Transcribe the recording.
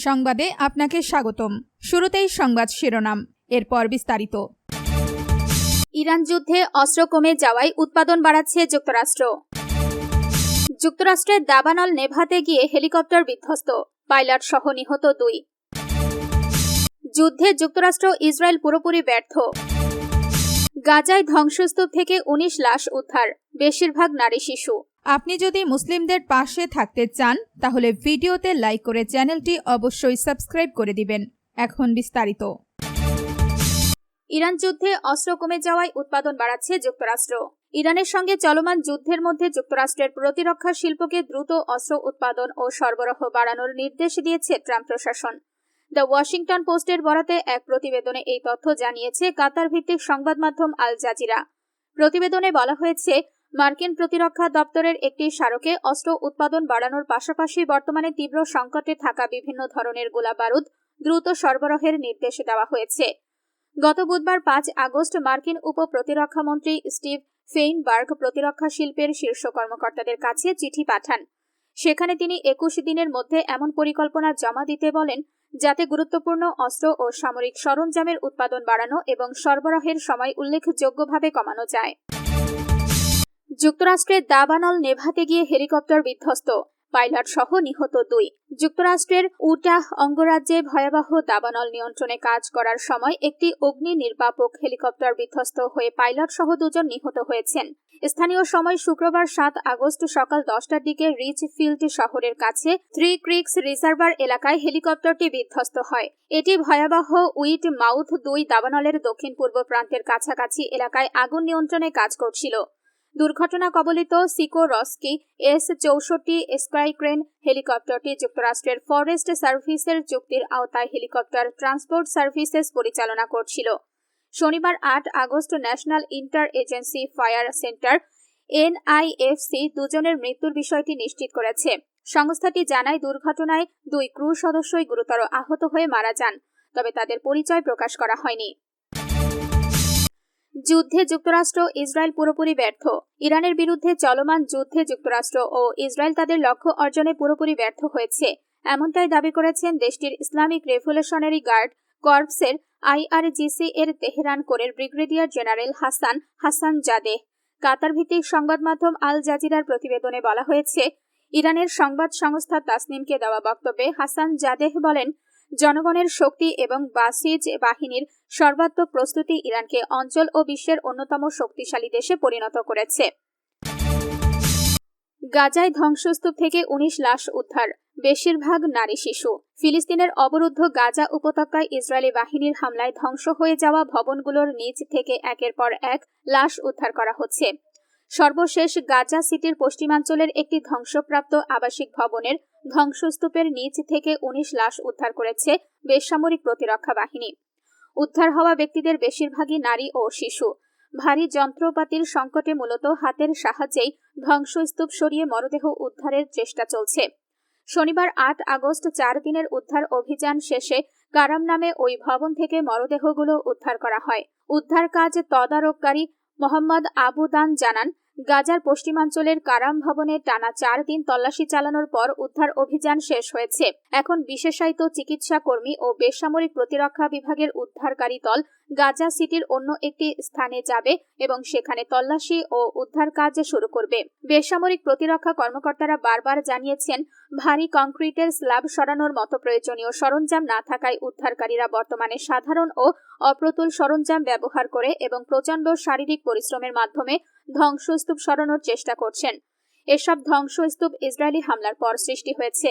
সংবাদে আপনাকে স্বাগতম। শুরুতেই সংবাদ শিরোনাম, এরপর বিস্তারিত। ইরান যুদ্ধে অস্ত্র কমে যাওয়ায় উৎপাদন বাড়াচ্ছে যুক্তরাষ্ট্র। যুক্তরাষ্ট্রের দাবানল নেভাতে গিয়ে হেলিকপ্টার বিধ্বস্ত, পাইলট সহ নিহত 2। যুদ্ধে যুক্তরাষ্ট্র ইসরায়েল পুরোপুরি ব্যর্থ। গাজায় ধ্বংসস্তূপ থেকে 19 লাশ উদ্ধার, বেশিরভাগ নারী শিশু। আপনি যদি মুসলিমদের পাশে থাকতে চান তাহলে ভিডিওতে লাইক করে চ্যানেলটি অবশ্যই সাবস্ক্রাইব করে দিবেন। এখন বিস্তারিত। ইরান যুদ্ধে অস্ত্র কমে যাওয়ায় উৎপাদন বাড়াচ্ছে যুক্তরাষ্ট্র। ইরানের সঙ্গে চলমান যুদ্ধের মধ্যে যুক্তরাষ্ট্রের প্রতিরক্ষা শিল্পকে দ্রুত অস্ত্র উৎপাদন ও সরবরাহ বাড়ানোর নির্দেশ দিয়েছে ট্রাম্প প্রশাসন। দ্য ওয়াশিংটন পোস্টের বরাতে এক প্রতিবেদনে এই তথ্য জানিয়েছে কাতার ভিত্তিক সংবাদ মাধ্যম আল জাজিরা। প্রতিবেদনে বলা হয়েছে, মার্কিন প্রতিরক্ষা দপ্তরের একটি স্মারকে অস্ত্র উৎপাদন বাড়ানোর পাশাপাশি বর্তমানে তীব্র সংকটে থাকা বিভিন্ন ধরনের গোলাবারুদ দ্রুত সরবরাহের নির্দেশ দেওয়া হয়েছে। গত বুধবার 5 আগস্ট মার্কিন উপ প্রতিরক্ষা মন্ত্রী স্টিভ ফেইনবার্গ প্রতিরক্ষা শিল্পের শীর্ষ কর্মকর্তাদের কাছে চিঠি পাঠান। সেখানে তিনি 21 দিনের মধ্যে এমন পরিকল্পনা জমা দিতে বলেন যাতে গুরুত্বপূর্ণ অস্ত্র ও সামরিক সরঞ্জামের উৎপাদন বাড়ানো এবং সরবরাহের সময় উল্লেখযোগ্যভাবে কমানো যায়। যুক্তরাষ্ট্রের দাবানল নেভাতে গিয়ে হেলিকপ্টার বিধ্বস্ত, পাইলট সহ নিহত 2। যুক্তরাষ্ট্রের উটাহ অঙ্গরাজ্যে ভয়াবহ দাবানল নিয়ন্ত্রণে কাজ করার সময় একটি অগ্নি নির্বাপক হেলিকপ্টার বিধ্বস্ত হয়ে পাইলট সহ 2 জন নিহত হয়েছেন। স্থানীয় সময় শুক্রবার 7 আগস্ট সকাল 10টার দিকে রিচফিল্ড শহরের কাছে 3 ক্রিকস রিজার্ভার এলাকায় হেলিকপ্টারটি বিধ্বস্ত হয়। এটি ভয়াবহ উইট মাউথ 2 দাবানলের দক্ষিণ পূর্ব প্রান্তের কাছাকাছি এলাকায় আগুন নিয়ন্ত্রণে কাজ করছিল। দুর্ঘটনা কবলিত সিকোরস্কি S-64 স্কাইক্রেন হেলিকপ্টারটি যুক্তরাষ্ট্রের ফরেস্ট সার্ভিসের চুক্তির আওতায় হেলিকপ্টার ট্রান্সপোর্ট সার্ভিসেস পরিচালনা করছিল। শনিবার 8 August national inter agency fire centre NIFC 2 জনের মৃত্যুর বিষয়টি নিশ্চিত করেছে। সংস্থাটি জানায় দুর্ঘটনায় 2 ক্রু সদস্যই গুরুতর আহত হয়ে মারা যান, তবে তাদের পরিচয় প্রকাশ করা হয়নি। যুদ্ধে যুক্তরাষ্ট্র ইসরায়েল পুরোপুরি ব্যর্থ। ইরানের বিরুদ্ধে চলমান যুদ্ধে যুক্তরাষ্ট্র ও ইসরায়েল তাদের লক্ষ্য অর্জনে পুরোপুরি ব্যর্থ হয়েছে, এমনটাই দাবি করেছেন দেশটির ইসলামিক রেভলিউশনারি গার্ড কর্পসের IRGC এর তেহরান কোরের ব্রিগেডিয়ার জেনারেল হাসান জাদেহ। কাতার ভিত্তিক সংবাদ মাধ্যম আল জাজিরার প্রতিবেদনে বলা হয়েছে, ইরানের সংবাদ সংস্থা তাসনিমকে দেওয়া বক্তব্যে হাসান জাদেহ বলেন, জনগণের শক্তি এবং বাসিজ বাহিনীর সর্বাত্মক প্রস্তুতি ইরানকে অঞ্চল ও বিশ্বের অন্যতম শক্তিশালী দেশে পরিণত করেছে। গাজায় ধ্বংসস্তূপ থেকে 19 লাশ উদ্ধার, বেশিরভাগ নারী শিশু। ফিলিস্তিনের অবরুদ্ধ গাজা উপত্যকায় ইসরায়েলি বাহিনীর হামলায় ধ্বংস হয়ে যাওয়া ভবনগুলোর নিচ থেকে একের পর এক লাশ উদ্ধার করা হচ্ছে। সর্বশেষ গাজা সিটির পশ্চিমাঞ্চলের একটি ধ্বংসপ্রাপ্ত আবাসিক ভবনের ধ্বংসস্তূপের নিচ থেকে 19 লাশ উদ্ধার করেছে বেসামরিক প্রতিরক্ষা বাহিনী। উদ্ধার হওয়া ব্যক্তিদের বেশিরভাগই নারী ও শিশু। ভারী যন্ত্রপাতির সংকটে মূলত হাতের সাহায্যেই ধ্বংসস্তূপ সরিয়ে মরদেহ উদ্ধারের চেষ্টা চলছে। শনিবার 8 আগস্ট 4 দিনের উদ্ধার অভিযান শেষে কারাম নামে ওই ভবন থেকে মরদেহগুলো উদ্ধার করা হয়। উদ্ধার কাজ তদারককারী মোহাম্মদ আবু দান জানান, গাজার পশ্চিমাঞ্চলের কারাম ভবনে টানা 4 দিন তল্লাশি চালানোর পর উদ্ধার অভিযান শেষ হয়েছে। এখন বিশেষায়িত চিকিৎসা কর্মী ও বেসামরিক প্রতিরক্ষা বিভাগের উদ্ধারকারী দল গাজা সিটির অন্য একটি স্থানে যাবে এবং সেখানে তল্লাশি ও উদ্ধার কাজ শুরু করবে। বেসামরিক প্রতিরক্ষা কর্মকর্তারা বারবার জানিয়েছেন, ভারী কংক্রিটের স্ল্যাব সরানোর মতো প্রয়োজনীয় সরঞ্জাম না থাকায় উদ্ধারকারীরা বর্তমানে সাধারণ ও অপ্রতুল সরঞ্জাম ব্যবহার করে এবং প্রচণ্ড শারীরিক পরিশ্রমের মাধ্যমে ধ্বংসস্তূপ সরানোর চেষ্টা করছেন। এসব ধ্বংসস্তূপ ইসরায়েলি হামলার পর সৃষ্টি হয়েছে।